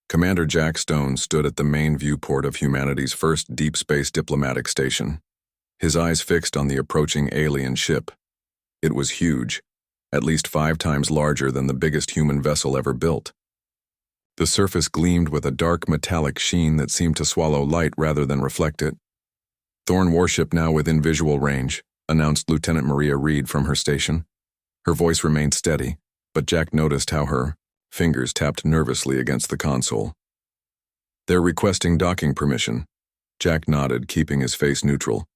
Commander Jack Stone stood at the main viewport of humanity's first deep space diplomatic station, his eyes fixed on the approaching alien ship. It was huge, at least 5 times larger than the biggest human vessel ever built. The surface gleamed with a dark metallic sheen that seemed to swallow light rather than reflect it. "Thorn warship now within visual range," announced Lieutenant Maria Reed from her station. Her voice remained steady, but Jack noticed how her fingers tapped nervously against the console. "They're requesting docking permission." Jack nodded, keeping his face neutral.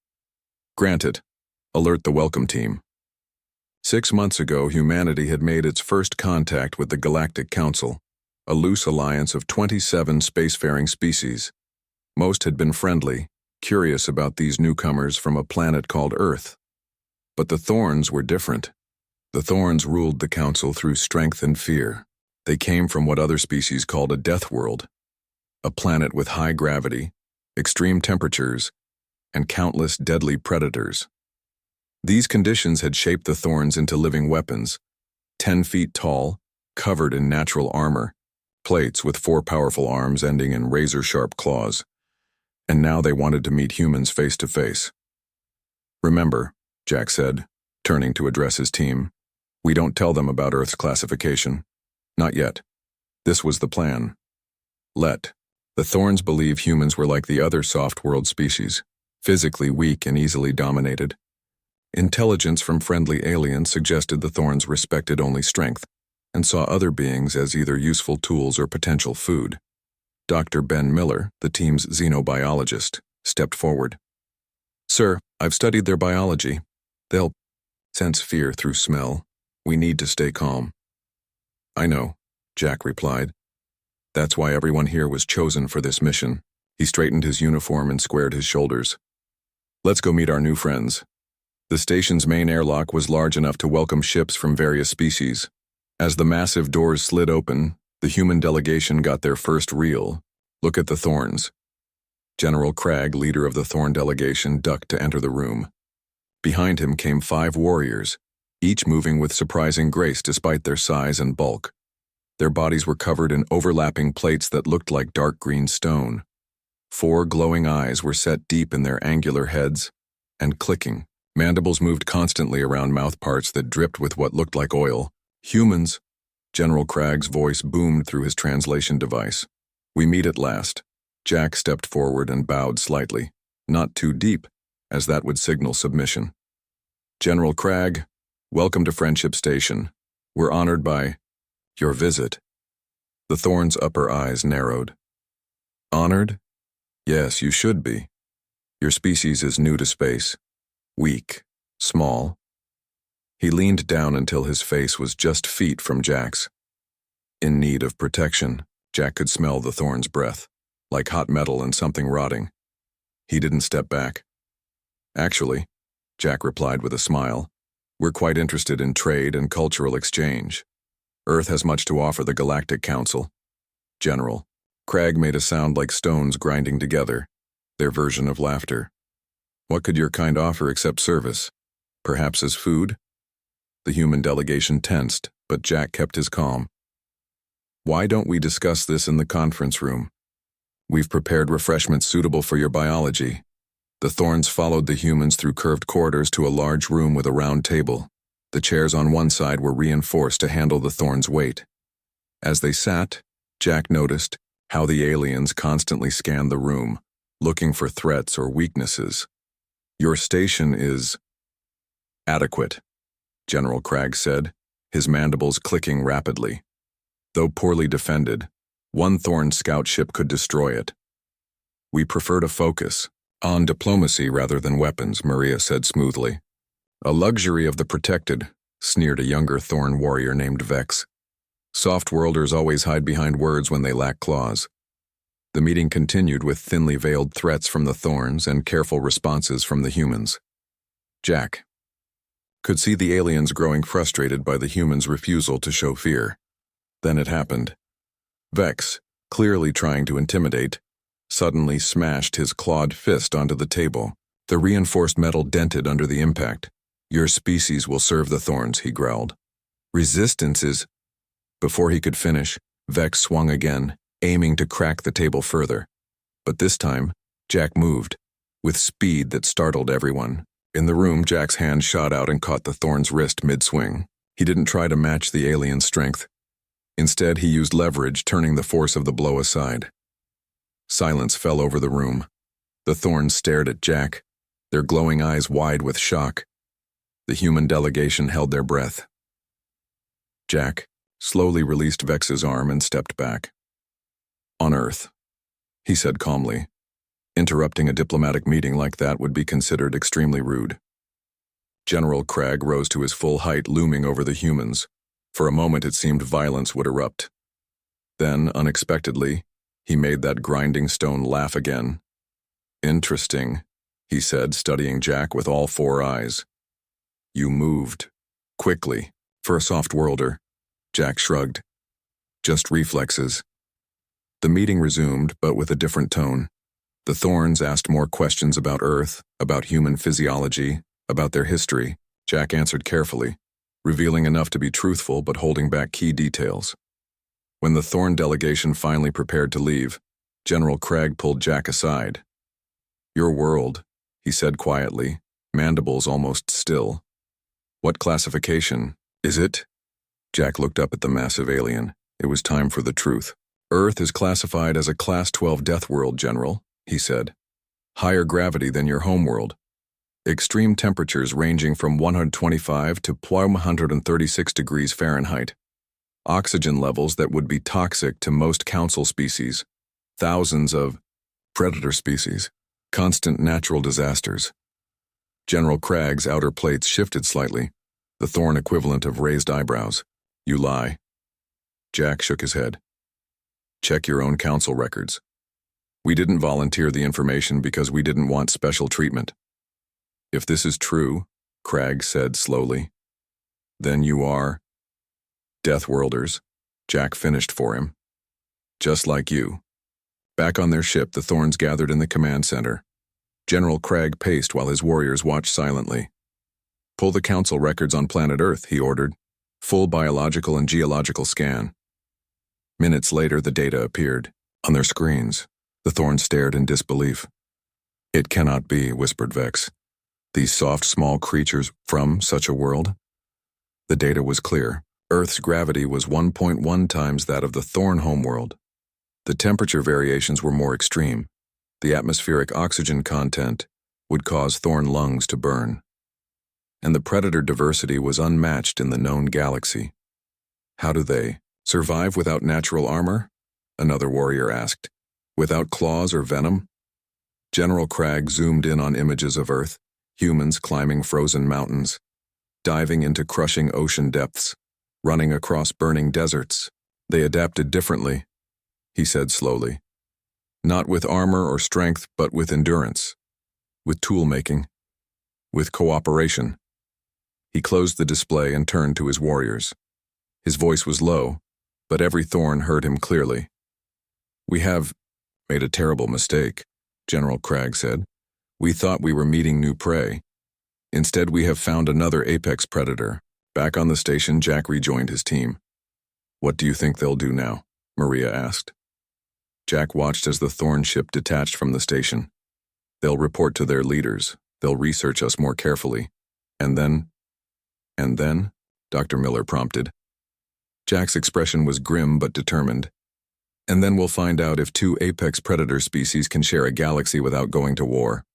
"Granted. Alert the welcome team." 6 months ago, humanity had made its first contact with the Galactic Council, a loose alliance of 27 spacefaring species. Most had been friendly, curious about these newcomers from a planet called Earth. But the Thorns were different. The Thorns ruled the Council through strength and fear. They came from what other species called a death world, a planet with high gravity, extreme temperatures, and countless deadly predators. These conditions had shaped the Thorns into living weapons, 10 feet tall, covered in natural armor, plates with 4 powerful arms ending in razor-sharp claws. And now they wanted to meet humans face to face. "Remember," Jack said, turning to address his team, "we don't tell them about Earth's classification. Not yet. This was the plan. The Thorns believe humans were like the other soft-world species, physically weak and easily dominated. Intelligence from friendly aliens suggested the Thorns respected only strength, and saw other beings as either useful tools or potential food. Dr. Ben Miller, the team's xenobiologist, stepped forward. "Sir, I've studied their biology. They'll sense fear through smell. We need to stay calm." "I know," Jack replied. "That's why everyone here was chosen for this mission." He straightened his uniform and squared his shoulders. "Let's go meet our new friends." The station's main airlock was large enough to welcome ships from various species. As the massive doors slid open, the human delegation got their first real look at the Thorns. General Cragg, leader of the Thorn delegation, ducked to enter the room. Behind him came 5 warriors, each moving with surprising grace despite their size and bulk. Their bodies were covered in overlapping plates that looked like dark green stone. 4 glowing eyes were set deep in their angular heads, and clicking, mandibles moved constantly around mouthparts that dripped with what looked like oil. "Humans," General Cragg's voice boomed through his translation device. "We meet at last." Jack stepped forward and bowed slightly, not too deep, as that would signal submission. "General Cragg, welcome to Friendship Station. We're honored by your visit." The Thorn's upper eyes narrowed. "Honored? Yes, you should be. Your species is new to space. Weak, small." He leaned down until his face was just feet from Jack's. In need of protection, Jack could smell the Thorn's breath, like hot metal and something rotting. He didn't step back. "Actually," Jack replied with a smile, "we're quite interested in trade and cultural exchange. Earth has much to offer the Galactic Council." "General." Cragg made a sound like stones grinding together, their version of laughter. "What could your kind offer except service? Perhaps as food?" The human delegation tensed, but Jack kept his calm. "Why don't we discuss this in the conference room? We've prepared refreshments suitable for your biology." The Thorns followed the humans through curved corridors to a large room with a round table. The chairs on one side were reinforced to handle the Thorns' weight. As they sat, Jack noticed how the aliens constantly scanned the room, looking for threats or weaknesses. "Your station is adequate," General Cragg said, his mandibles clicking rapidly. "Though poorly defended, one Thorn scout ship could destroy it. We prefer to focus on diplomacy rather than weapons," Maria said smoothly. "A luxury of the protected," sneered a younger Thorn warrior named Vex. "Soft-worlders always hide behind words when they lack claws." The meeting continued with thinly veiled threats from the Thorns and careful responses from the humans. Jack could see the aliens growing frustrated by the humans' refusal to show fear. Then it happened. Vex, clearly trying to intimidate, suddenly smashed his clawed fist onto the table. The reinforced metal dented under the impact. "Your species will serve the Thorns," he growled. "Resistance is—" Before he could finish, Vex swung again, aiming to crack the table further. But this time, Jack moved, with speed that startled everyone. In the room, Jack's hand shot out and caught the Thorn's wrist mid-swing. He didn't try to match the alien's strength. Instead, he used leverage, turning the force of the blow aside. Silence fell over the room. The Thorns stared at Jack, their glowing eyes wide with shock. The human delegation held their breath. Jack slowly released Vex's arm and stepped back. "On Earth," he said calmly. Interrupting a diplomatic meeting like that would be considered extremely rude. General Cragg rose to his full height, looming over the humans. For a moment it seemed violence would erupt. Then, unexpectedly, he made that grinding stone laugh again. "Interesting," he said, studying Jack with all four eyes. "You moved. Quickly. For a soft-worlder." Jack shrugged. "Just reflexes." The meeting resumed, but with a different tone. The Thorns asked more questions about Earth, about human physiology, about their history. Jack answered carefully, revealing enough to be truthful but holding back key details. When the Thorn delegation finally prepared to leave, General Cragg pulled Jack aside. "Your world," he said quietly, mandibles almost still. "What classification is it?" Jack looked up at the massive alien. It was time for the truth. "Earth is classified as a Class 12 death world, General," he said. "Higher gravity than your homeworld. Extreme temperatures ranging from 125 to 136 degrees Fahrenheit. Oxygen levels that would be toxic to most council species. Thousands of predator species. Constant natural disasters." General Cragg's outer plates shifted slightly, the Thorn equivalent of raised eyebrows. "You lie." Jack shook his head. "Check your own council records. We didn't volunteer the information because we didn't want special treatment." "If this is true," Cragg said slowly, "then you are Deathworlders." Jack finished for him. "Just like you." Back on their ship, the Thorns gathered in the command center. General Cragg paced while his warriors watched silently. "Pull the council records on planet Earth," he ordered. "Full biological and geological scan." Minutes later, the data appeared. On their screens, the Thorns stared in disbelief. "It cannot be," whispered Vex. "These soft, small creatures from such a world?" The data was clear. Earth's gravity was 1.1 times that of the Thorn homeworld. The temperature variations were more extreme. The atmospheric oxygen content would cause Thorn lungs to burn. And the predator diversity was unmatched in the known galaxy. "How do they survive without natural armor?" another warrior asked. "Without claws or venom?" General Cragg zoomed in on images of Earth, humans climbing frozen mountains, diving into crushing ocean depths, running across burning deserts. "They adapted differently," he said slowly. "Not with armor or strength, but with endurance, with tool-making, with cooperation." He closed the display and turned to his warriors. His voice was low, but every Thorn heard him clearly. "We have made a terrible mistake," General Cragg said. "We thought we were meeting new prey. Instead, we have found another apex predator." Back on the station, Jack rejoined his team. "What do you think they'll do now?" Maria asked. Jack watched as the Thorn ship detached from the station. "They'll report to their leaders. They'll research us more carefully. And then?" "And then?" Dr. Miller prompted. Jack's expression was grim but determined. "And then we'll find out if two apex predator species can share a galaxy without going to war."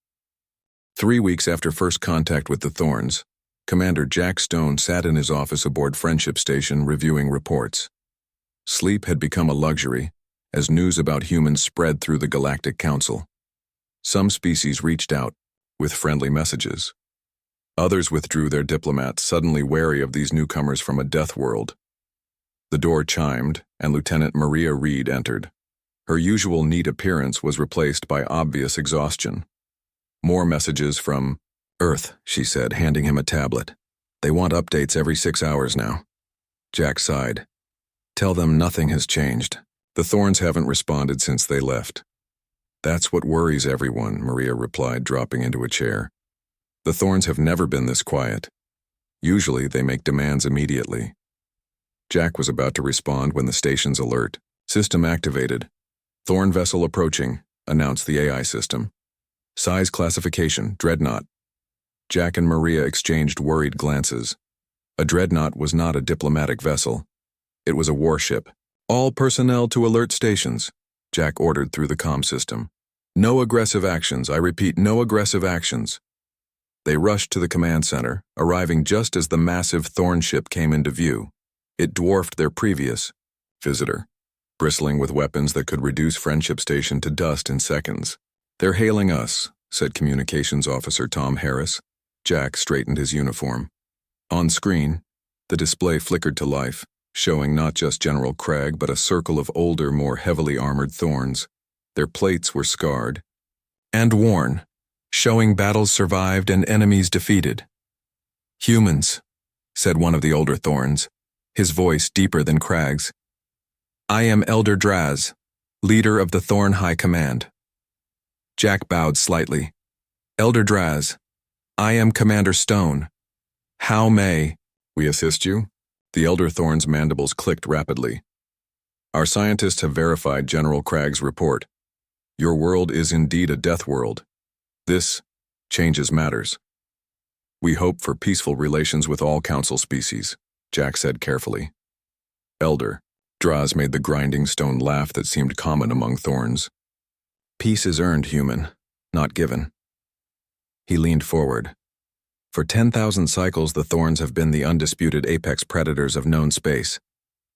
3 weeks after first contact with the Thorns, Commander Jack Stone sat in his office aboard Friendship Station reviewing reports. Sleep had become a luxury, as news about humans spread through the Galactic Council. Some species reached out, with friendly messages. Others withdrew their diplomats, suddenly wary of these newcomers from a death world. The door chimed, and Lieutenant Maria Reed entered. Her usual neat appearance was replaced by obvious exhaustion. "More messages from Earth," she said, handing him a tablet. "They want updates every 6 hours now." Jack sighed. "Tell them nothing has changed. The Thorns haven't responded since they left." "That's what worries everyone," Maria replied, dropping into a chair. "The Thorns have never been this quiet. Usually they make demands immediately." Jack was about to respond when the station's alert, "System activated. Thorn vessel approaching, announced the AI system. Size classification, dreadnought. Jack and Maria exchanged worried glances. A dreadnought was not a diplomatic vessel. It was a warship. All personnel to alert stations, Jack ordered through the comm system. No aggressive actions, I repeat, no aggressive actions. They rushed to the command center, arriving just as the massive Thorn ship came into view. It dwarfed their previous visitor, bristling with weapons that could reduce Friendship Station to dust in seconds. They're hailing us, said Communications Officer Tom Harris. Jack straightened his uniform. On screen, the display flickered to life, showing not just General Craig but a circle of older, more heavily armored Thorns. Their plates were scarred and worn, showing battles survived and enemies defeated. Humans, said one of the older Thorns, his voice deeper than Craig's. I am Elder Draz, leader of the Thorn High Command. Jack bowed slightly. Elder Draz, I am Commander Stone. How may we assist you? The Elder Thorn's mandibles clicked rapidly. Our scientists have verified General Craig's report. Your world is indeed a death world. This changes matters. We hope for peaceful relations with all council species, Jack said carefully. Elder, Draz made the grinding stone laugh that seemed common among Thorns. Peace is earned, human, not given. He leaned forward. For 10,000 cycles, the Thorns have been the undisputed apex predators of known space.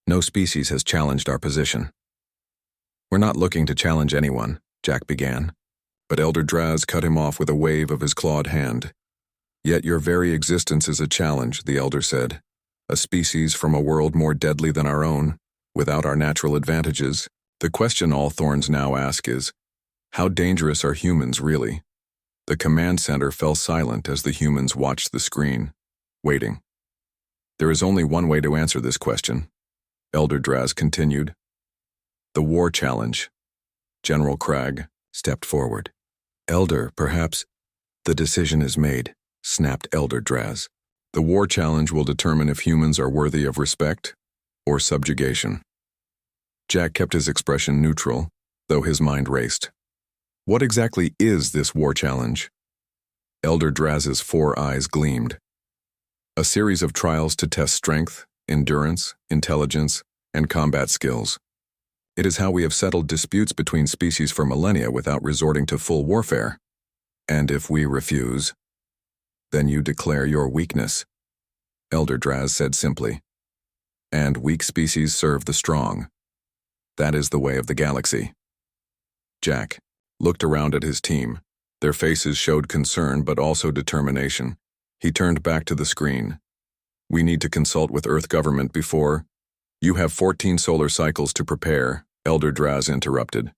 No species has challenged our position. We're not looking to challenge anyone, Jack began, but Elder Draz cut him off with a wave of his clawed hand. Yet your very existence is a challenge, the Elder said. A species from a world more deadly than our own, without our natural advantages. The question all Thorns now ask is, how dangerous are humans really? The command center fell silent as the humans watched the screen, waiting. There is only one way to answer this question, Elder Draz continued. The war challenge. General Craig stepped forward. Elder, perhaps. The decision is made, snapped Elder Draz. The war challenge will determine if humans are worthy of respect or subjugation. Jack kept his expression neutral, though his mind raced. What exactly is this war challenge? Elder Draz's 4 eyes gleamed. A series of trials to test strength, endurance, intelligence, and combat skills. It is how we have settled disputes between species for millennia without resorting to full warfare. And if we refuse, then you declare your weakness, Elder Draz said simply. And weak species serve the strong. That is the way of the galaxy. Jack looked around at his team. Their faces showed concern but also determination. He turned back to the screen. We need to consult with Earth government before... You have 14 solar cycles to prepare, Elder Draz interrupted.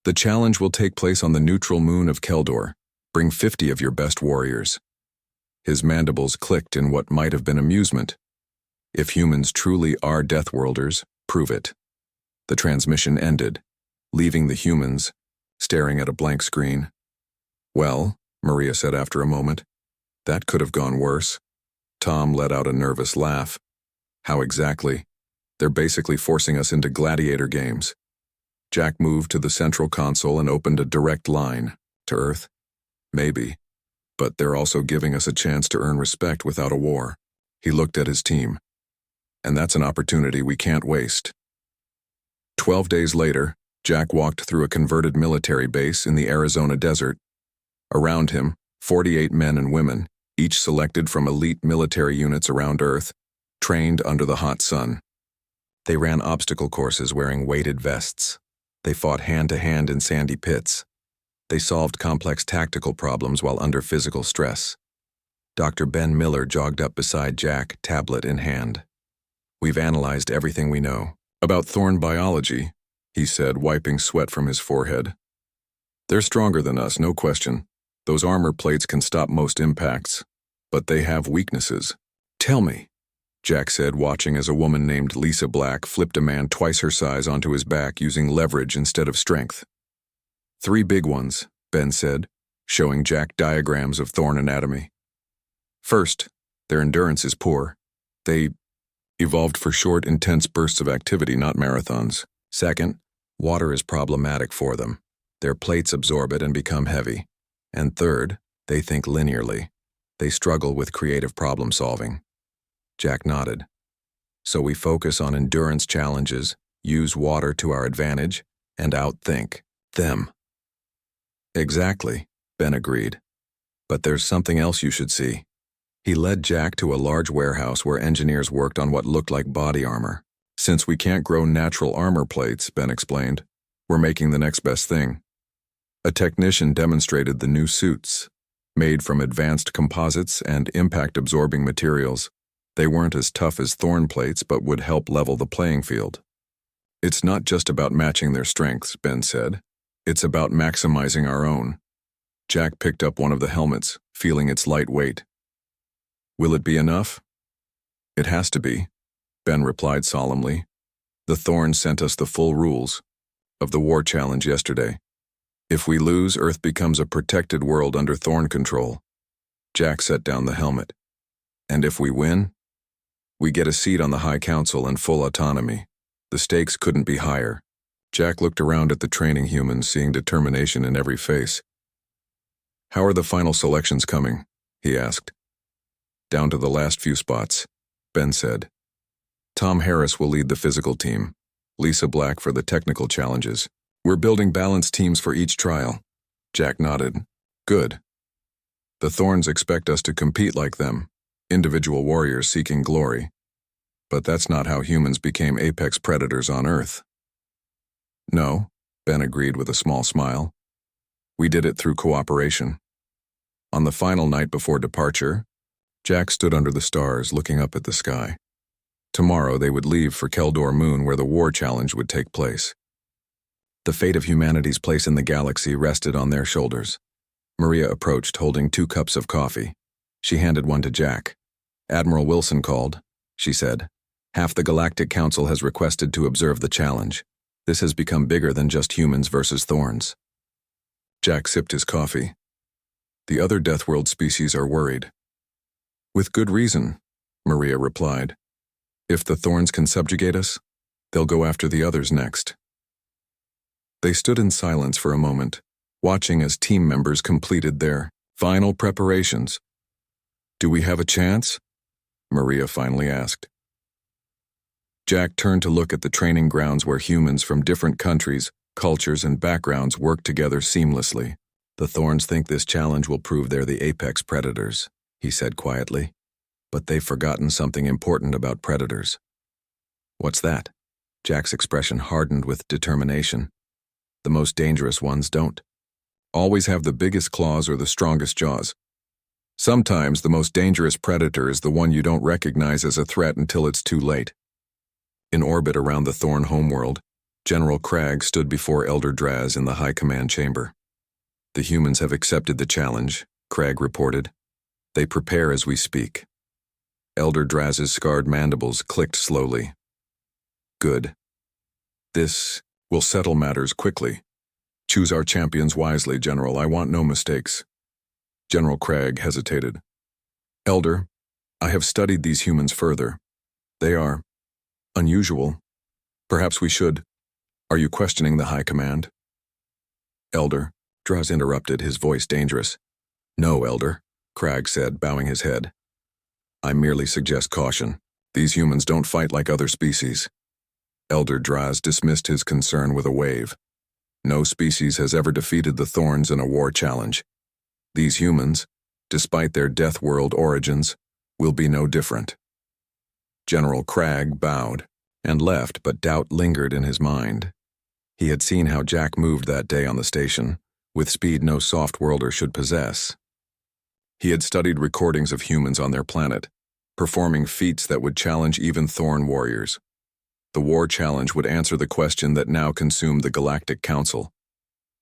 The challenge will take place on the neutral moon of Keldor. Bring 50 of your best warriors. His mandibles clicked in what might have been amusement. If humans truly are Deathworlders, prove it. The transmission ended, leaving the humans staring at a blank screen. Well, Maria said after a moment, that could have gone worse. Tom let out a nervous laugh. How exactly? They're basically forcing us into gladiator games. Jack moved to the central console and opened a direct line. To Earth? Maybe. But they're also giving us a chance to earn respect without a war. He looked at his team. And that's an opportunity we can't waste. 12 days later, Jack walked through a converted military base in the Arizona desert. Around him, 48 men and women, each selected from elite military units around Earth, trained under the hot sun. They ran obstacle courses wearing weighted vests. They fought hand-to-hand in sandy pits. They solved complex tactical problems while under physical stress. Dr. Ben Miller jogged up beside Jack, tablet in hand. We've analyzed everything we know about Thorn biology, he said, wiping sweat from his forehead. They're stronger than us, no question. Those armor plates can stop most impacts, but they have weaknesses. Tell me, Jack said, watching as a woman named Lisa Black flipped a man twice her size onto his back using leverage instead of strength. 3 big ones, Ben said, showing Jack diagrams of Thorn anatomy. First, their endurance is poor. They evolved for short, intense bursts of activity, not marathons. Second, Water is problematic for them. Their plates absorb it and become heavy. And third, they think linearly. They struggle with creative problem solving. Jack nodded. So we focus on endurance challenges, use water to our advantage, and outthink them. Exactly, Ben agreed. But there's something else you should see. He led Jack to a large warehouse where engineers worked on what looked like body armor. Since we can't grow natural armor plates, Ben explained, we're making the next best thing. A technician demonstrated the new suits, made from advanced composites and impact-absorbing materials. They weren't as tough as Thorn plates, but would help level the playing field. It's not just about matching their strengths, Ben said. It's about maximizing our own. Jack picked up one of the helmets, feeling its light weight. Will it be enough? It has to be, Ben replied solemnly. The Thorn sent us the full rules of the war challenge yesterday. If we lose, Earth becomes a protected world under Thorn control. Jack set down the helmet. And if we win, we get a seat on the High Council and full autonomy. The stakes couldn't be higher. Jack looked around at the training humans, seeing determination in every face. How are the final selections coming? He asked. Down to the last few spots, Ben said. Tom Harris will lead the physical team, Lisa Black for the technical challenges. We're building balanced teams for each trial. Jack nodded. Good. The Thorns expect us to compete like them, individual warriors seeking glory. But that's not how humans became apex predators on Earth. No, Ben agreed with a small smile. We did it through cooperation. On the final night before departure, Jack stood under the stars looking up at the sky. Tomorrow they would leave for Keldor Moon where the war challenge would take place. The fate of humanity's place in the galaxy rested on their shoulders. Maria approached holding 2 cups of coffee. She handed one to Jack. Admiral Wilson called, she said. Half the Galactic Council has requested to observe the challenge. This has become bigger than just humans versus Thorns. Jack sipped his coffee. The other Deathworld species are worried. With good reason, Maria replied. If the Thorns can subjugate us, they'll go after the others next. They stood in silence for a moment, watching as team members completed their final preparations. Do we have a chance? Maria finally asked. Jack turned to look at the training grounds where humans from different countries, cultures, and backgrounds work together seamlessly. The Thorns think this challenge will prove they're the apex predators, he said quietly. But they've forgotten something important about predators. What's that? Jack's expression hardened with determination. The most dangerous ones don't always have the biggest claws or the strongest jaws. Sometimes the most dangerous predator is the one you don't recognize as a threat until it's too late. In orbit around the Thorn homeworld, General Cragg stood before Elder Draz in the High Command chamber. The humans have accepted the challenge, Cragg reported. They prepare as we speak. Elder Draz's scarred mandibles clicked slowly. Good. This will settle matters quickly. Choose our champions wisely, General. I want no mistakes. General Cragg hesitated. Elder, I have studied these humans further. They are unusual. Perhaps we should. Are you questioning the High Command? Elder, Draz interrupted, his voice dangerous. No, Elder, Cragg said, bowing his head. I merely suggest caution. These humans don't fight like other species. Elder Draz dismissed his concern with a wave. No species has ever defeated the Thorns in a war challenge. These humans, despite their Deathworld origins, will be no different. General Cragg bowed and left, but doubt lingered in his mind. He had seen how Jack moved that day on the station, with speed no soft-worlder should possess. He had studied recordings of humans on their planet, performing feats that would challenge even Thorn warriors. The war challenge would answer the question that now consumed the Galactic Council.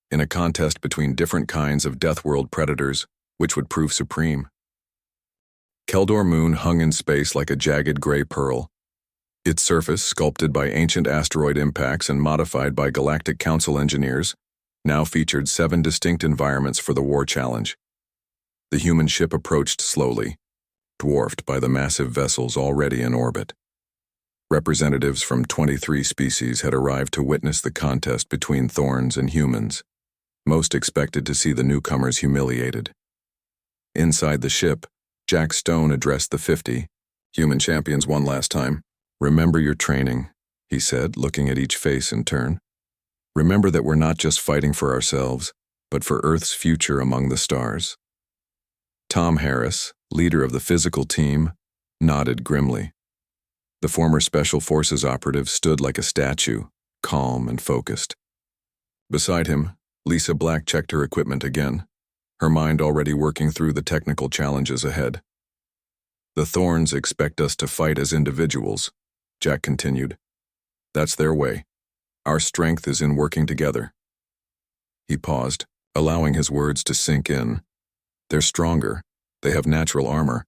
In a contest between different kinds of Deathworld predators, which would prove supreme. Keldor Moon hung in space like a jagged gray pearl. Its surface, sculpted by ancient asteroid impacts and modified by Galactic Council engineers, now featured 7 distinct environments for the war challenge. The human ship approached slowly, dwarfed by the massive vessels already in orbit. Representatives from 23 species had arrived to witness the contest between Thorns and humans. Most expected to see the newcomers humiliated. Inside the ship, Jack Stone addressed the 50. Human champions won last time. Remember your training, he said, looking at each face in turn. Remember that we're not just fighting for ourselves, but for Earth's future among the stars. Tom Harris, leader of the physical team, nodded grimly. The former Special Forces operative stood like a statue, calm and focused. Beside him, Lisa Black checked her equipment again, her mind already working through the technical challenges ahead. The Thorns expect us to fight as individuals, Jack continued. That's their way. Our strength is in working together. He paused, allowing his words to sink in. They're stronger, they have natural armor,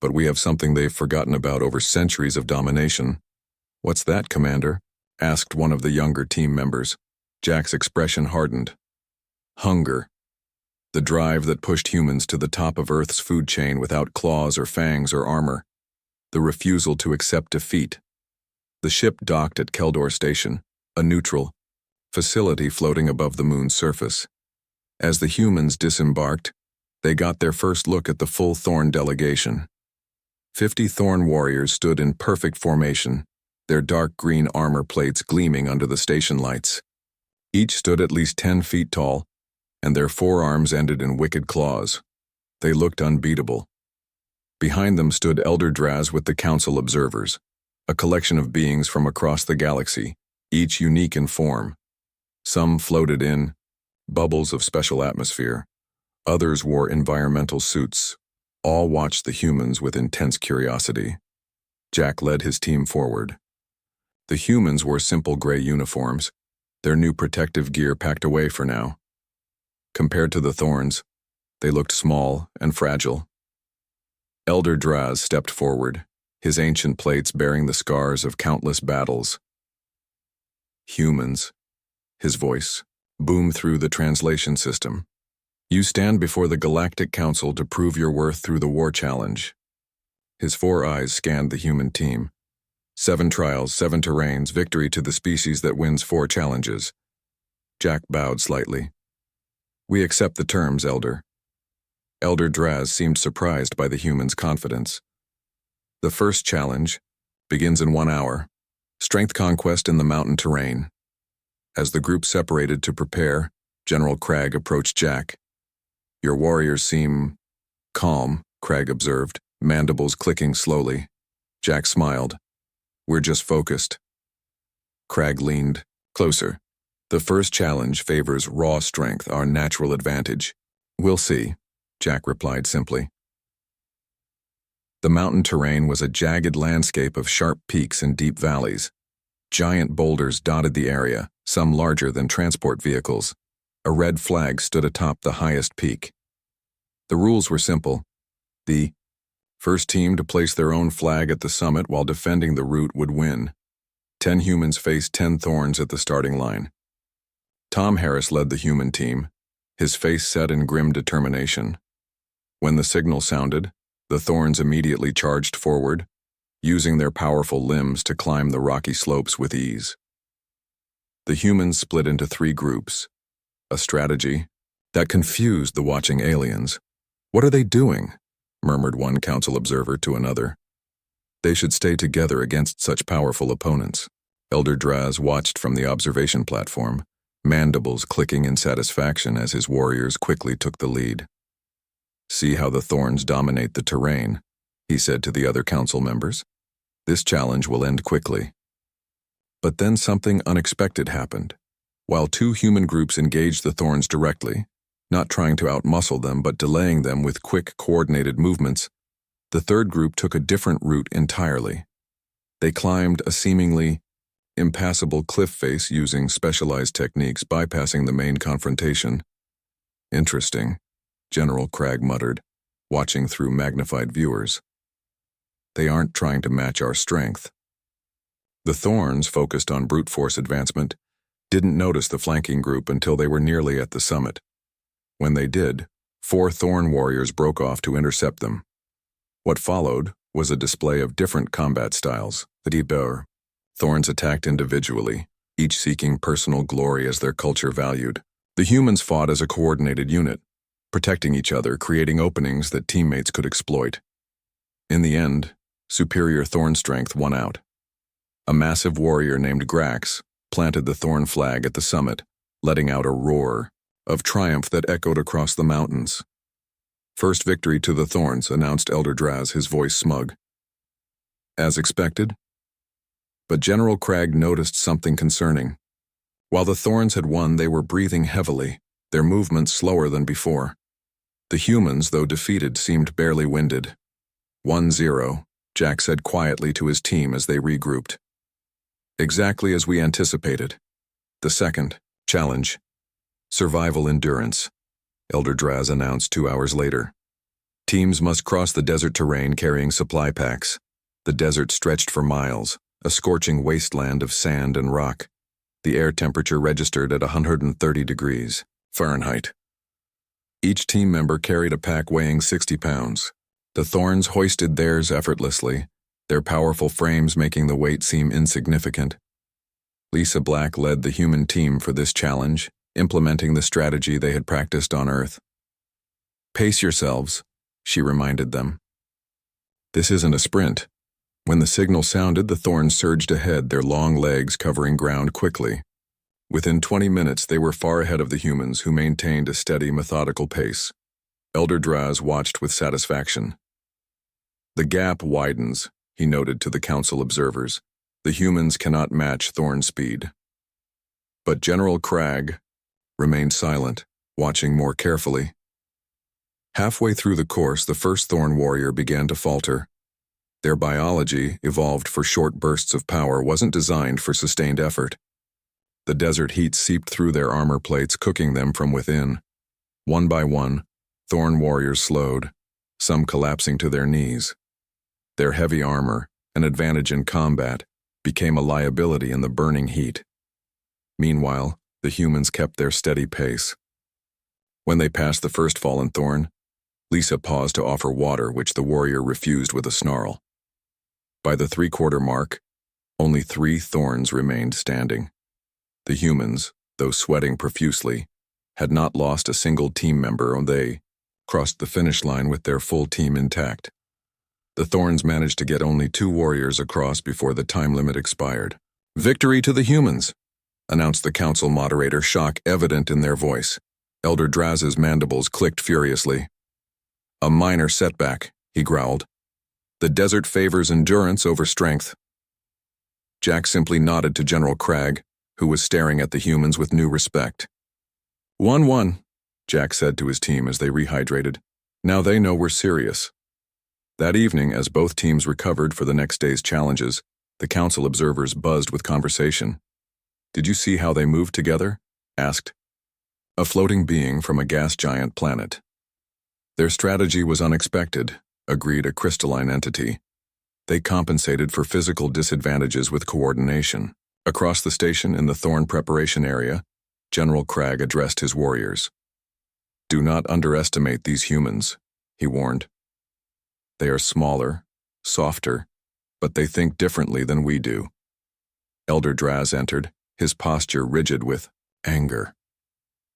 but we have something they've forgotten about over centuries of domination. What's that, Commander? Asked one of the younger team members. Jack's expression hardened. Hunger. The drive that pushed humans to the top of Earth's food chain without claws or fangs or armor. The refusal to accept defeat. The ship docked at Keldor Station, a neutral facility floating above the moon's surface. As the humans disembarked, they got their first look at the full Thorn delegation. 50 Thorn warriors stood in perfect formation, their dark green armor plates gleaming under the station lights. Each stood at least 10 feet tall, and their forearms ended in wicked claws. They looked unbeatable. Behind them stood Elder Draz with the Council Observers, a collection of beings from across the galaxy, each unique in form. Some floated in bubbles of special atmosphere. Others wore environmental suits. All watched the humans with intense curiosity. Jack led his team forward. The humans wore simple gray uniforms, their new protective gear packed away for now. Compared to the Thorns, they looked small and fragile. Elder Draz stepped forward, his ancient plates bearing the scars of countless battles. Humans, his voice boomed through the translation system. You stand before the Galactic Council to prove your worth through the war challenge. His 4 eyes scanned the human team. 7 trials, 7 terrains, victory to the species that wins 4 challenges. Jack bowed slightly. We accept the terms, Elder. Elder Draz seemed surprised by the human's confidence. The first challenge begins in 1 hour. Strength conquest in the mountain terrain. As the group separated to prepare, General Cragg approached Jack. Your warriors seem calm, Cragg observed, mandibles clicking slowly. Jack smiled. We're just focused. Cragg leaned closer. The first challenge favors raw strength, our natural advantage. We'll see, Jack replied simply. The mountain terrain was a jagged landscape of sharp peaks and deep valleys. Giant boulders dotted the area, some larger than transport vehicles. A red flag stood atop the highest peak. The rules were simple. The first team to place their own flag at the summit while defending the route would win. 10 humans faced 10 Thorns at the starting line. Tom Harris led the human team, his face set in grim determination. When the signal sounded, the Thorns immediately charged forward, using their powerful limbs to climb the rocky slopes with ease. The humans split into 3 groups, a strategy that confused the watching aliens. What are they doing? Murmured one council observer to another. They should stay together against such powerful opponents. Elder Draz watched from the observation platform, mandibles clicking in satisfaction as his warriors quickly took the lead. See how the Thorns dominate the terrain, he said to the other council members. This challenge will end quickly. But then something unexpected happened. While 2 human groups engaged the Thorns directly, not trying to outmuscle them but delaying them with quick, coordinated movements, the third group took a different route entirely. They climbed a seemingly impassable cliff face using specialized techniques bypassing the main confrontation. Interesting, General Cragg muttered, watching through magnified viewers. They aren't trying to match our strength. The Thorns, focused on brute force advancement, didn't notice the flanking group until they were nearly at the summit. When they did, 4 Thorn warriors broke off to intercept them. What followed was a display of different combat styles. The Deeper Thorns attacked individually, each seeking personal glory as their culture valued. The humans fought as a coordinated unit, protecting each other, creating openings that teammates could exploit. In the end, superior Thorn strength won out. A massive warrior named Grax planted the Thorn flag at the summit, letting out a roar of triumph that echoed across the mountains. First victory to the Thorns, announced Elder Draz, his voice smug. As expected. But General Cragg noticed something concerning. While the Thorns had won, they were breathing heavily, their movements slower than before. The humans, though defeated, seemed barely winded. 1-0, Jack said quietly to his team as they regrouped. Exactly as we anticipated. The second challenge. Survival endurance, Elder Draz announced 2 hours later. Teams must cross the desert terrain carrying supply packs. The desert stretched for miles, a scorching wasteland of sand and rock. The air temperature registered at 130 degrees Fahrenheit. Each team member carried a pack weighing 60 pounds. The Thorns hoisted theirs effortlessly, their powerful frames making the weight seem insignificant. Lisa Black led the human team for this challenge, implementing the strategy they had practiced on Earth. Pace yourselves, she reminded them. This isn't a sprint. When the signal sounded, the Thorns surged ahead, their long legs covering ground quickly. Within 20 minutes, they were far ahead of the humans, who maintained a steady, methodical pace. Elder Draz watched with satisfaction. The gap widens, he noted to the council observers. The humans cannot match Thorn speed. But General Cragg remained silent, watching more carefully. Halfway through the course, the first Thorn warrior began to falter. Their biology, evolved for short bursts of power, wasn't designed for sustained effort. The desert heat seeped through their armor plates, cooking them from within. One by one, Thorn warriors slowed, some collapsing to their knees. Their heavy armor, an advantage in combat, became a liability in the burning heat. Meanwhile, the humans kept their steady pace. When they passed the first fallen Thorn, Lisa paused to offer water, which the warrior refused with a snarl. By the 3/4 mark, only 3 Thorns remained standing. The humans, though sweating profusely, had not lost a single team member, and they crossed the finish line with their full team intact. The Thorns managed to get only 2 warriors across before the time limit expired. Victory to the humans, announced the council moderator, shock evident in their voice. Elder Draz's mandibles clicked furiously. A minor setback, he growled. The desert favors endurance over strength. Jack simply nodded to General Cragg, who was staring at the humans with new respect. 1-1, Jack said to his team as they rehydrated. Now they know we're serious. That evening, as both teams recovered for the next day's challenges, the council observers buzzed with conversation. Did you see how they moved together? Asked a floating being from a gas giant planet. Their strategy was unexpected, agreed a crystalline entity. They compensated for physical disadvantages with coordination. Across the station in the Thorn preparation area, General Cragg addressed his warriors. Do not underestimate these humans, he warned. They are smaller, softer, but they think differently than we do. Elder Draz entered, his posture rigid with anger.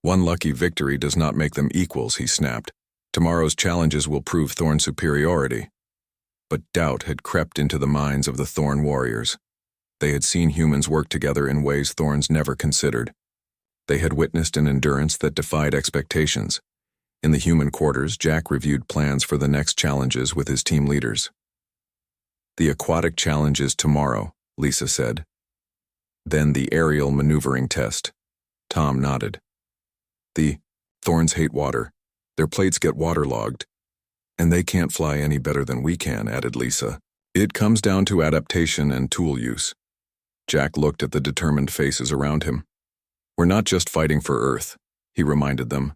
One lucky victory does not make them equals, he snapped. Tomorrow's challenges will prove Thorn's superiority. But doubt had crept into the minds of the Thorn warriors. They had seen humans work together in ways Thorns never considered. They had witnessed an endurance that defied expectations. In the human quarters, Jack reviewed plans for the next challenges with his team leaders. The aquatic challenge is tomorrow, Lisa said. Then the aerial maneuvering test. Tom nodded. The Thorns hate water. Their plates get waterlogged. And they can't fly any better than we can, added Lisa. It comes down to adaptation and tool use. Jack looked at the determined faces around him. We're not just fighting for Earth, he reminded them.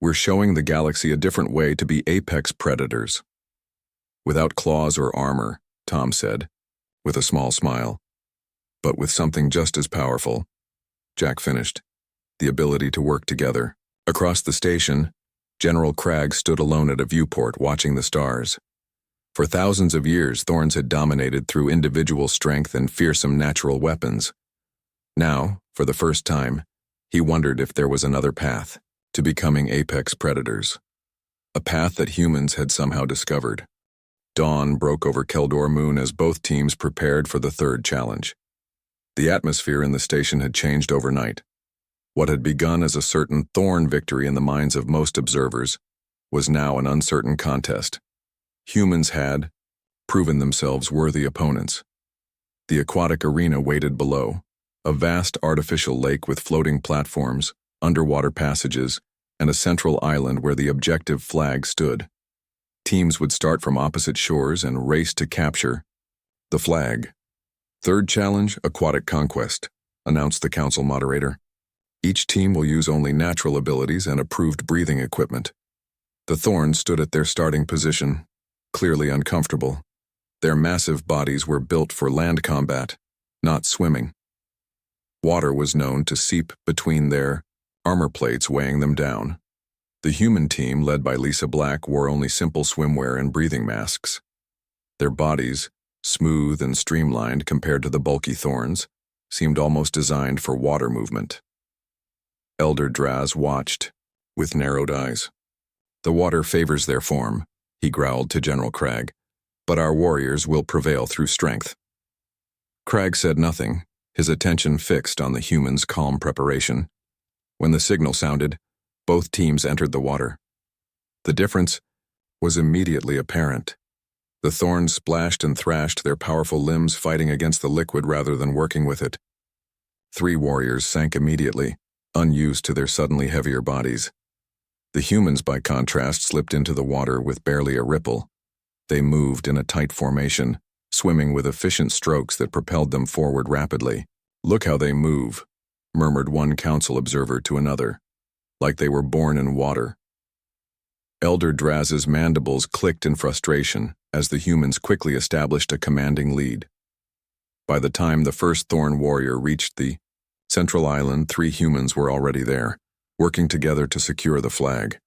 We're showing the galaxy a different way to be apex predators. Without claws or armor, Tom said, with a small smile. But with something just as powerful, Jack finished, the ability to work together. Across the station, General Cragg stood alone at a viewport watching the stars. For thousands of years, Thorns had dominated through individual strength and fearsome natural weapons. Now, for the first time, he wondered if there was another path to becoming apex predators. A path that humans had somehow discovered. Dawn broke over Keldor Moon as both teams prepared for the third challenge. The atmosphere in the station had changed overnight. What had begun as a certain Thorn victory in the minds of most observers was now an uncertain contest. Humans had proven themselves worthy opponents. The aquatic arena waited below, a vast artificial lake with floating platforms, underwater passages, and a central island where the objective flag stood. Teams would start from opposite shores and race to capture the flag. Third challenge, Aquatic Conquest, announced the council moderator. Each team will use only natural abilities and approved breathing equipment. The Thorns stood at their starting position, clearly uncomfortable. Their massive bodies were built for land combat, not swimming. Water was known to seep between their armor plates, weighing them down. The human team, led by Lisa Black, wore only simple swimwear and breathing masks. Their bodies, smooth and streamlined compared to the bulky Thorns, seemed almost designed for water movement. Elder Draz watched, with narrowed eyes. "The water favors their form," he growled to General Cragg, "but our warriors will prevail through strength." Cragg said nothing, his attention fixed on the humans' calm preparation. When the signal sounded, both teams entered the water. The difference was immediately apparent. The Thorns splashed and thrashed, their powerful limbs fighting against the liquid rather than working with it. 3 warriors sank immediately, unused to their suddenly heavier bodies. The humans, by contrast, slipped into the water with barely a ripple. They moved in a tight formation, swimming with efficient strokes that propelled them forward rapidly. "Look how they move," murmured one council observer to another, "like they were born in water." Elder Draz's mandibles clicked in frustration as the humans quickly established a commanding lead. By the time the first Thorn warrior reached the central island, 3 humans were already there, working together to secure the flag.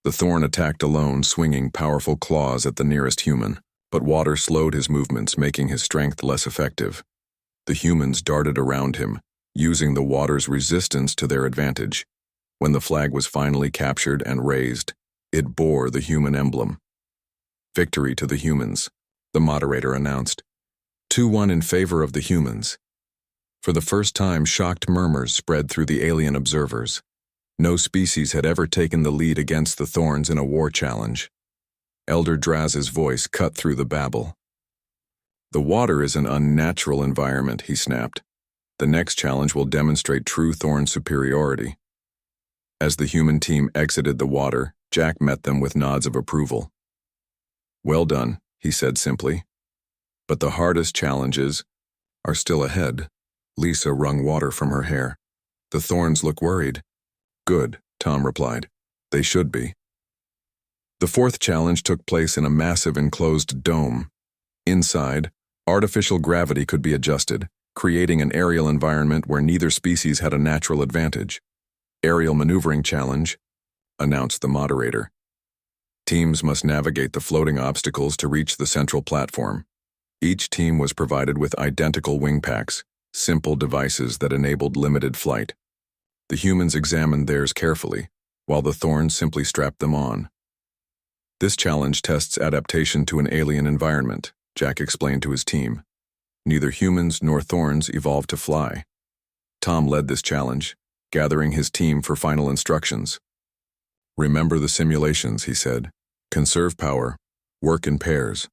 The Thorn attacked alone, swinging powerful claws at the nearest human, but water slowed his movements, making his strength less effective. The humans darted around him, using the water's resistance to their advantage. When the flag was finally captured and raised, it bore the human emblem. "Victory to the humans," the moderator announced. 2-1 in favor of the humans. For the first time, shocked murmurs spread through the alien observers. No species had ever taken the lead against the Thorns in a war challenge. Elder Draz's voice cut through the babble. "The water is an unnatural environment," he snapped. "The next challenge will demonstrate true Thorn superiority." As the human team exited the water, Jack met them with nods of approval. "Well done," he said simply. "But the hardest challenges are still ahead." Lisa wrung water from her hair. "The Thorns look worried." "Good," Tom replied. "They should be." The fourth challenge took place in a massive enclosed dome. Inside, artificial gravity could be adjusted, creating an aerial environment where neither species had a natural advantage. "Aerial maneuvering challenge," announced the moderator. Teams must navigate the floating obstacles to reach the central platform. Each team was provided with identical wing packs, simple devices that enabled limited flight. The humans examined theirs carefully, while the Thorns simply strapped them on. "This challenge tests adaptation to an alien environment," Jack explained to his team. "Neither humans nor Thorns evolved to fly." Tom led this challenge, gathering his team for final instructions. "Remember the simulations," he said. "Conserve power. Work in pairs."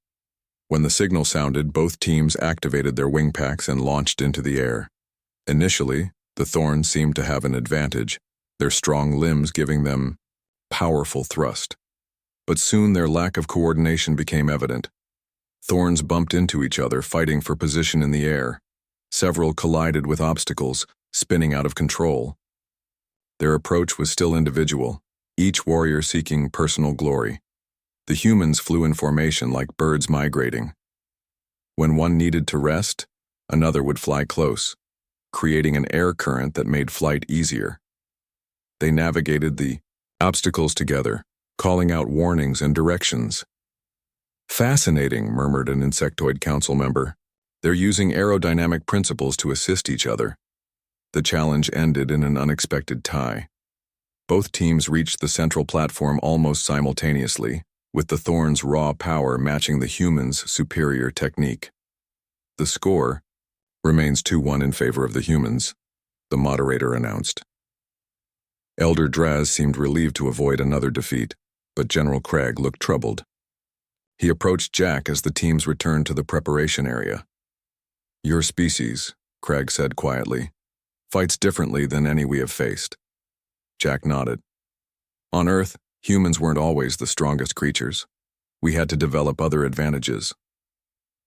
When the signal sounded, both teams activated their wing packs and launched into the air. Initially, the Thorns seemed to have an advantage, their strong limbs giving them powerful thrust. But soon their lack of coordination became evident. Thorns bumped into each other, fighting for position in the air. Several collided with obstacles, spinning out of control. Their approach was still individual, each warrior seeking personal glory. The humans flew in formation like birds migrating. When one needed to rest, another would fly close, creating an air current that made flight easier. They navigated the obstacles together, calling out warnings and directions. Fascinating, murmured an insectoid council member. They're using aerodynamic principles to assist each other. The challenge ended in an unexpected tie. Both teams reached the central platform almost simultaneously, with the Thorn's raw power matching the humans' superior technique. The score remains 2-1 in favor of the humans, the moderator announced. Elder Draz seemed relieved to avoid another defeat, but General Craig looked troubled. He approached Jack as the teams returned to the preparation area. Your species, Craig said quietly, fights differently than any we have faced. Jack nodded. On Earth, humans weren't always the strongest creatures. We had to develop other advantages.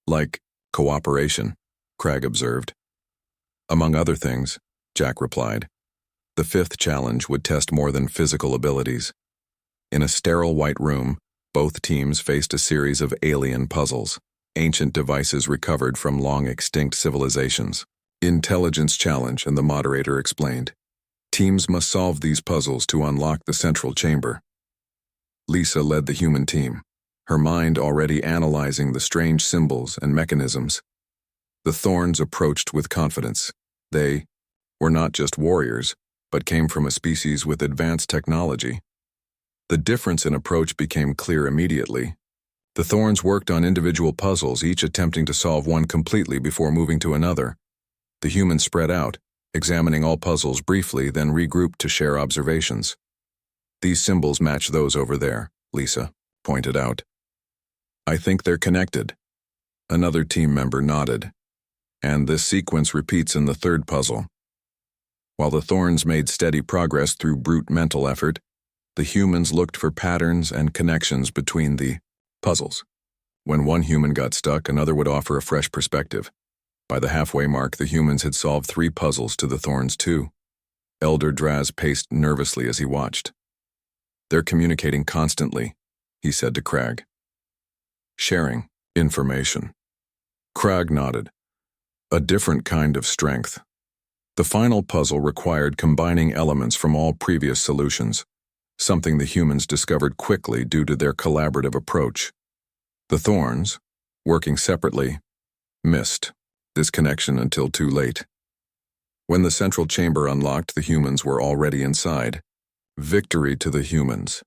Like cooperation, Craig observed. Among other things, Jack replied. The fifth challenge would test more than physical abilities. In a sterile white room, both teams faced a series of alien puzzles, ancient devices recovered from long-extinct civilizations. Intelligence challenge, and the moderator explained. Teams must solve these puzzles to unlock the central chamber. Lisa led the human team, her mind already analyzing the strange symbols and mechanisms. The Thorns approached with confidence. They were not just warriors, but came from a species with advanced technology. The difference in approach became clear immediately. The Thorns worked on individual puzzles, each attempting to solve one completely before moving to another. The humans spread out, examining all puzzles briefly, then regrouped to share observations. These symbols match those over there, Lisa pointed out. I think they're connected. Another team member nodded. And this sequence repeats in the third puzzle. While the Thorns made steady progress through brute mental effort, the humans looked for patterns and connections between the puzzles. When one human got stuck, another would offer a fresh perspective. By the halfway mark, the humans had solved 3 puzzles to the Thorns' 2. Elder Draz paced nervously as he watched. They're communicating constantly, he said to Crag. Sharing information. Crag nodded. A different kind of strength. The final puzzle required combining elements from all previous solutions, something the humans discovered quickly due to their collaborative approach. The Thorns, working separately, missed this connection until too late. When the central chamber unlocked, the humans were already inside. Victory to the humans,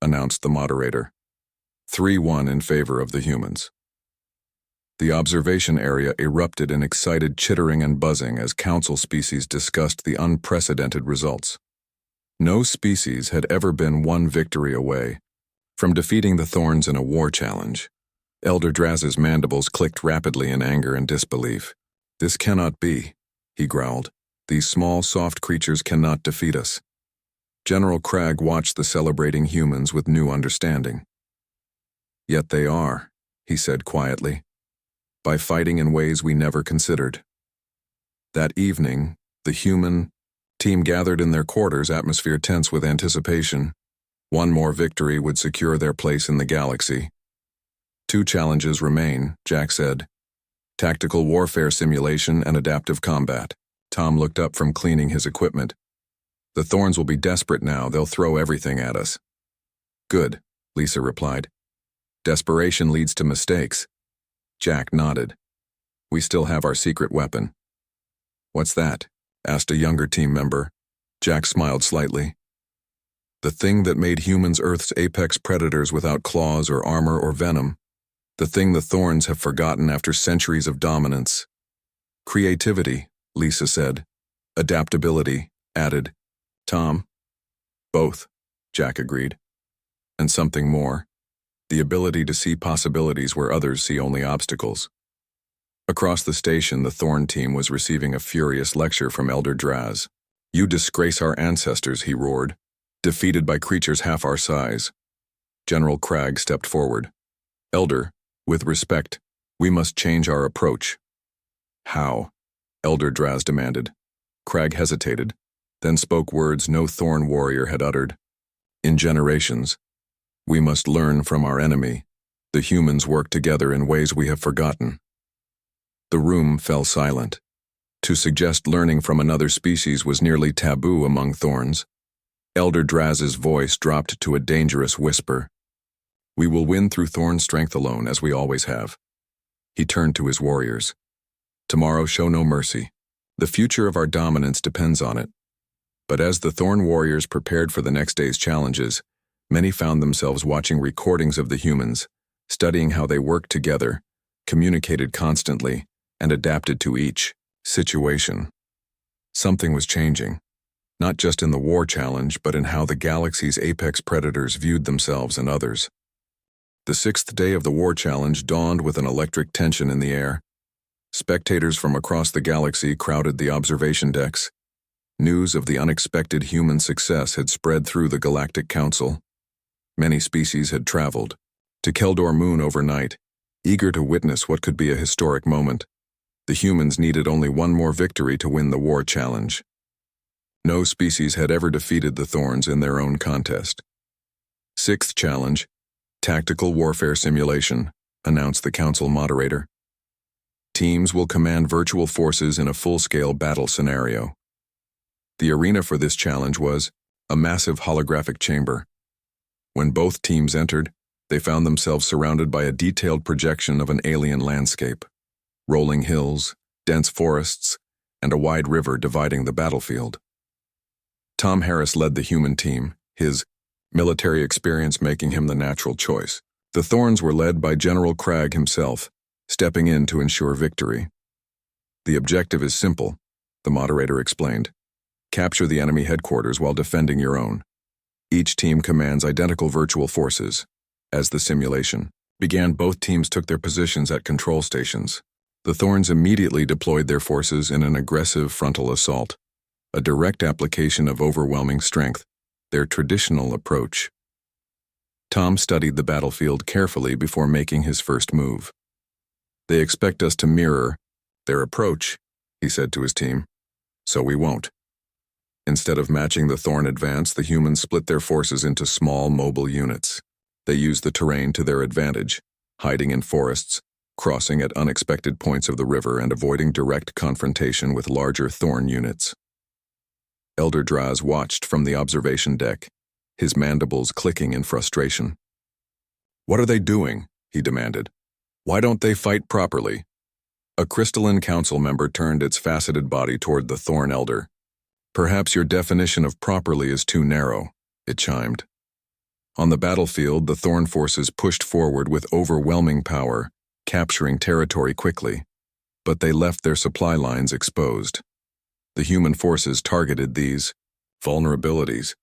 announced the moderator. 3-1 in favor of the humans. The observation area erupted in excited chittering and buzzing as council species discussed the unprecedented results. No species had ever been one victory away from defeating the Thorns in a war challenge. Elder Draz's mandibles clicked rapidly in anger and disbelief. This cannot be, he growled. These small, soft creatures cannot defeat us. General Crag watched the celebrating humans with new understanding. Yet they are, he said quietly, by fighting in ways we never considered. That evening, the human team gathered in their quarters, atmosphere tense with anticipation. One more victory would secure their place in the galaxy. 2 challenges remain, Jack said. Tactical warfare simulation and adaptive combat. Tom looked up from cleaning his equipment. The Thorns will be desperate now. They'll throw everything at us. Good, Lisa replied. Desperation leads to mistakes. Jack nodded. We still have our secret weapon. What's that? Asked a younger team member. Jack smiled slightly. The thing that made humans Earth's apex predators without claws or armor or venom. The thing the Thorns have forgotten after centuries of dominance. Creativity, Lisa said. Adaptability, added Tom. Both, Jack agreed. And something more. The ability to see possibilities where others see only obstacles. Across the station, the Thorn team was receiving a furious lecture from Elder Draz. You disgrace our ancestors, he roared, defeated by creatures half our size. General Crag stepped forward. Elder, with respect, we must change our approach. How? Elder Draz demanded. Crag hesitated, then spoke words no Thorn warrior had uttered. In generations, we must learn from our enemy. The humans work together in ways we have forgotten. The room fell silent. To suggest learning from another species was nearly taboo among Thorns. Elder Draz's voice dropped to a dangerous whisper. We will win through Thorn's strength alone, as we always have. He turned to his warriors. Tomorrow, show no mercy. The future of our dominance depends on it. But as the Thorn warriors prepared for the next day's challenges, many found themselves watching recordings of the humans, studying how they worked together, communicated constantly, and adapted to each situation. Something was changing, not just in the war challenge, but in how the galaxy's apex predators viewed themselves and others. The sixth day of the war challenge dawned with an electric tension in the air. Spectators from across the galaxy crowded the observation decks. News of the unexpected human success had spread through the Galactic Council. Many species had traveled to Keldor Moon overnight, eager to witness what could be a historic moment. The humans needed only one more victory to win the war challenge. No species had ever defeated the Thorns in their own contest. Sixth challenge, Tactical Warfare Simulation, announced the council moderator. Teams will command virtual forces in a full-scale battle scenario. The arena for this challenge was a massive holographic chamber. When both teams entered, they found themselves surrounded by a detailed projection of an alien landscape. Rolling hills, dense forests, and a wide river dividing the battlefield. Tom Harris led the human team, his military experience making him the natural choice. The Thorns were led by General Cragg himself, stepping in to ensure victory. The objective is simple, the moderator explained. Capture the enemy headquarters while defending your own. Each team commands identical virtual forces. As the simulation began, both teams took their positions at control stations. The Thorns immediately deployed their forces in an aggressive frontal assault, a direct application of overwhelming strength, their traditional approach. Tom studied the battlefield carefully before making his first move. They expect us to mirror their approach, he said to his team, so we won't. Instead of matching the Thorn advance, the humans split their forces into small, mobile units. They used the terrain to their advantage, hiding in forests, crossing at unexpected points of the river, and avoiding direct confrontation with larger Thorn units. Elder Draz watched from the observation deck, his mandibles clicking in frustration. "What are they doing?" he demanded. "Why don't they fight properly?" A crystalline council member turned its faceted body toward the Thorn elder. "Perhaps your definition of properly is too narrow," it chimed. On the battlefield, the Thorn forces pushed forward with overwhelming power, capturing territory quickly. But they left their supply lines exposed. The human forces targeted these vulnerabilities,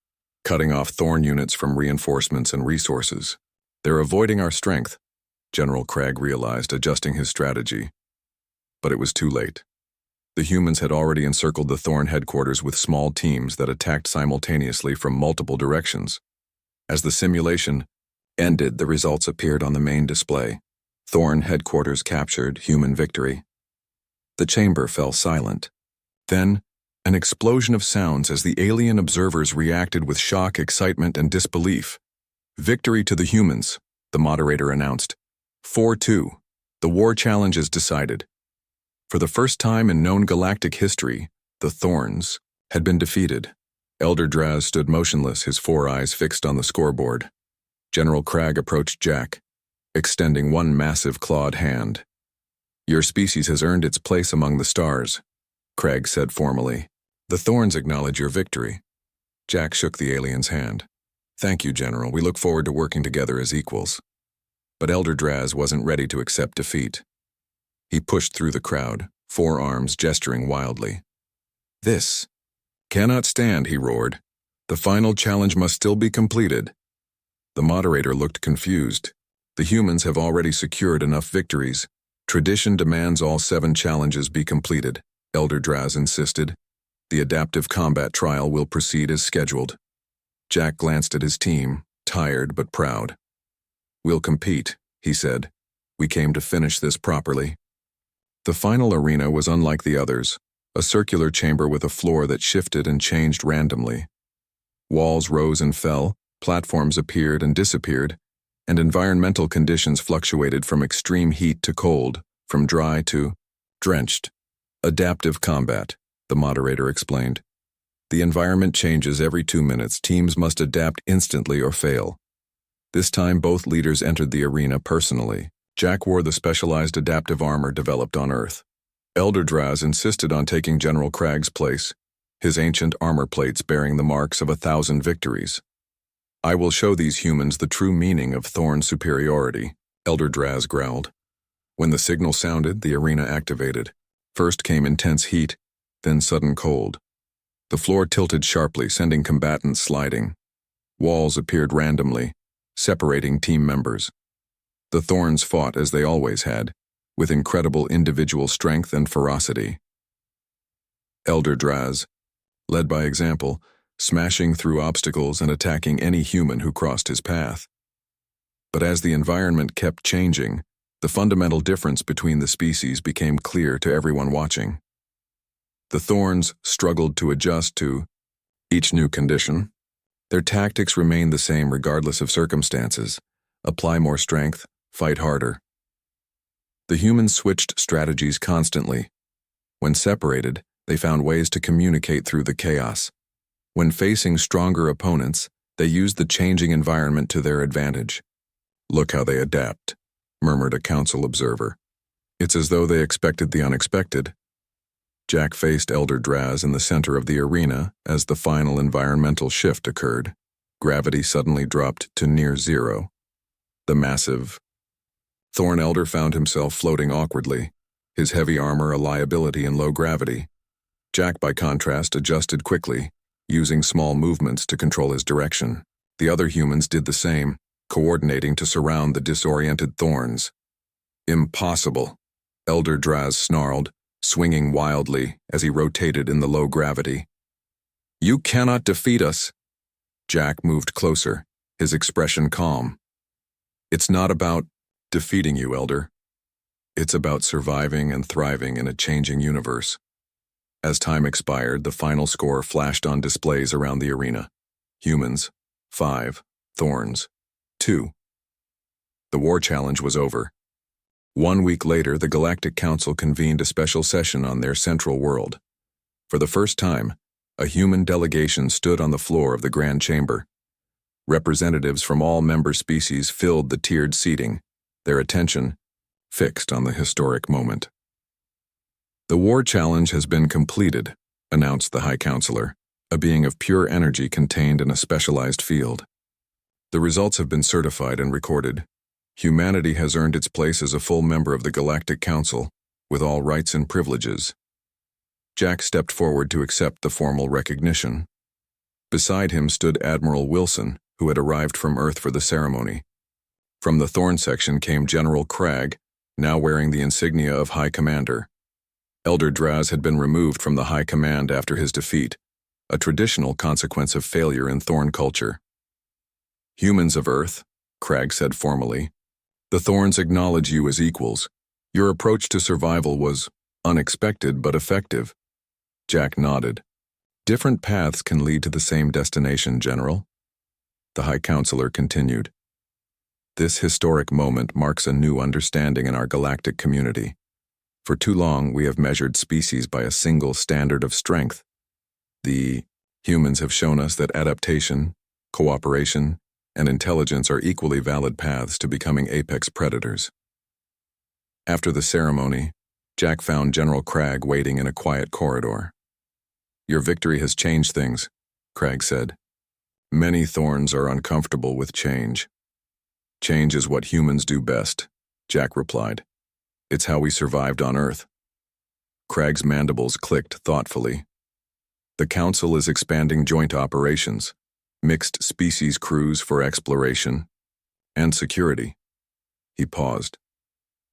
cutting off Thorn units from reinforcements and resources. "They're avoiding our strength," General Cragg realized, adjusting his strategy. But it was too late. The humans had already encircled the Thorn headquarters with small teams that attacked simultaneously from multiple directions. As the simulation ended, the results appeared on the main display. Thorn headquarters captured, human victory. The chamber fell silent. Then, an explosion of sounds as the alien observers reacted with shock, excitement, and disbelief. "Victory to the humans," the moderator announced. 4-2. The war challenge is decided. For the first time in known galactic history, the Thorns had been defeated. Elder Draz stood motionless, his four eyes fixed on the scoreboard. General Cragg approached Jack, extending one massive clawed hand. "Your species has earned its place among the stars," Cragg said formally. "The Thorns acknowledge your victory." Jack shook the alien's hand. "Thank you, General. We look forward to working together as equals." But Elder Draz wasn't ready to accept defeat. He pushed through the crowd, forearms gesturing wildly. "This cannot stand," he roared. "The final challenge must still be completed." The moderator looked confused. "The humans have already secured enough victories. Tradition demands all 7 challenges be completed," Elder Draz insisted. "The adaptive combat trial will proceed as scheduled." Jack glanced at his team, tired but proud. "We'll compete," he said. "We came to finish this properly." The final arena was unlike the others, a circular chamber with a floor that shifted and changed randomly. Walls rose and fell, platforms appeared and disappeared, and environmental conditions fluctuated from extreme heat to cold, from dry to drenched. "Adaptive combat," the moderator explained. "The environment changes every 2 minutes. Teams must adapt instantly or fail." This time both leaders entered the arena personally. Jack wore the specialized adaptive armor developed on Earth. Elder Draz insisted on taking General Crag's place, his ancient armor plates bearing the marks of 1,000 victories. "I will show these humans the true meaning of Thorn's superiority," Elder Draz growled. When the signal sounded, the arena activated. First came intense heat, then sudden cold. The floor tilted sharply, sending combatants sliding. Walls appeared randomly, separating team members. The Thorns fought as they always had, with incredible individual strength and ferocity. Elder Draz, led by example, smashing through obstacles and attacking any human who crossed his path. But as the environment kept changing, the fundamental difference between the species became clear to everyone watching. The Thorns struggled to adjust to each new condition. Their tactics remained the same regardless of circumstances: apply more strength, fight harder. The humans switched strategies constantly. When separated, they found ways to communicate through the chaos. When facing stronger opponents, they used the changing environment to their advantage. "Look how they adapt," murmured a council observer. "It's as though they expected the unexpected." Jack faced Elder Draz in the center of the arena as the final environmental shift occurred. Gravity suddenly dropped to near zero. The massive Thorn Elder found himself floating awkwardly, his heavy armor a liability in low gravity. Jack, by contrast, adjusted quickly, using small movements to control his direction. The other humans did the same, coordinating to surround the disoriented Thorns. "Impossible," Elder Draz snarled, swinging wildly as he rotated in the low gravity. "You cannot defeat us." Jack moved closer, his expression calm. "It's not about defeating you, Elder. It's about surviving and thriving in a changing universe." As time expired, the final score flashed on displays around the arena. Humans, 5, Thorns, 2. The war challenge was over. 1 week later, the Galactic Council convened a special session on their central world. For the first time, a human delegation stood on the floor of the Grand Chamber. Representatives from all member species filled the tiered seating, their attention fixed on the historic moment. "The war challenge has been completed," announced the High Counselor, a being of pure energy contained in a specialized field. "The results have been certified and recorded. Humanity has earned its place as a full member of the Galactic Council, with all rights and privileges." Jack stepped forward to accept the formal recognition. Beside him stood Admiral Wilson, who had arrived from Earth for the ceremony. From the Thorn section came General Crag, now wearing the insignia of High Commander. Elder Draz had been removed from the High Command after his defeat, a traditional consequence of failure in Thorn culture. "Humans of Earth," Crag said formally, "the Thorns acknowledge you as equals. Your approach to survival was unexpected but effective." Jack nodded. "Different paths can lead to the same destination, General." The High Counselor continued. "This historic moment marks a new understanding in our galactic community. For too long, we have measured species by a single standard of strength. The humans have shown us that adaptation, cooperation, and intelligence are equally valid paths to becoming apex predators." After the ceremony, Jack found General Crag waiting in a quiet corridor. "Your victory has changed things," Crag said. "Many Thorns are uncomfortable with change." "Change is what humans do best," Jack replied. "It's how we survived on Earth." Crag's mandibles clicked thoughtfully. "The Council is expanding joint operations, mixed species crews for exploration, and security." He paused.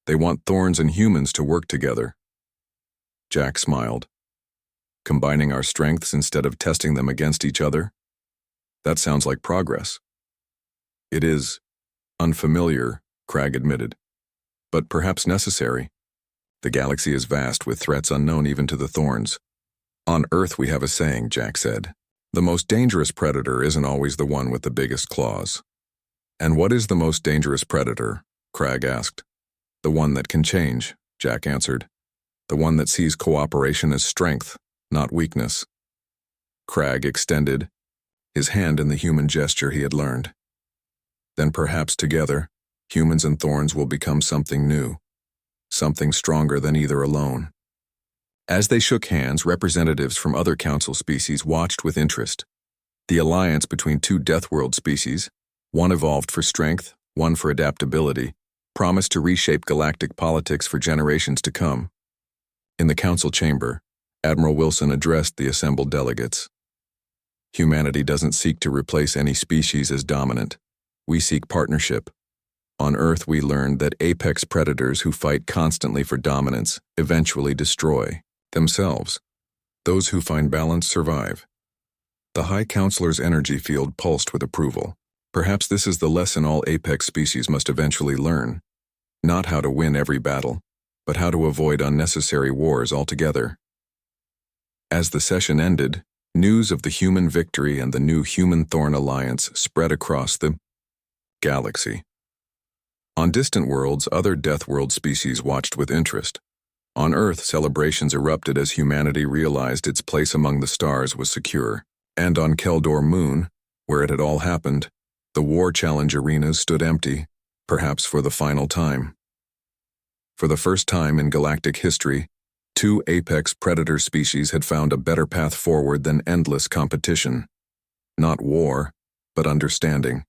"They want Thorns and humans to work together." Jack smiled. "Combining our strengths instead of testing them against each other? That sounds like progress." "It is unfamiliar," Crag admitted, "but perhaps necessary. The galaxy is vast with threats unknown even to the Thorns." "On Earth we have a saying," Jack said. "The most dangerous predator isn't always the one with the biggest claws." "And what is the most dangerous predator?" Crag asked. "The one that can change," Jack answered. "The one that sees cooperation as strength, not weakness." Crag extended, his hand in the human gesture he had learned. Then perhaps together, humans and Thorns will become something new, something stronger than either alone. As they shook hands, representatives from other council species watched with interest. The alliance between two Deathworld species, one evolved for strength, one for adaptability, promised to reshape galactic politics for generations to come. In the council chamber, Admiral Wilson addressed the assembled delegates. Humanity doesn't seek to replace any species as dominant. We seek partnership. On Earth, we learned that apex predators who fight constantly for dominance eventually destroy themselves. Those who find balance survive. The High Counselor's energy field pulsed with approval. Perhaps this is the lesson all apex species must eventually learn. Not how to win every battle, but how to avoid unnecessary wars altogether. As the session ended, news of the human victory and the new Human-Thorn alliance spread across the galaxy. On distant worlds, other Deathworld species watched with interest. On Earth, celebrations erupted as humanity realized its place among the stars was secure. And on Keldor Moon, where it had all happened, the war challenge arenas stood empty, perhaps for the final time. For the first time in galactic history, two apex predator species had found a better path forward than endless competition. Not war, but understanding.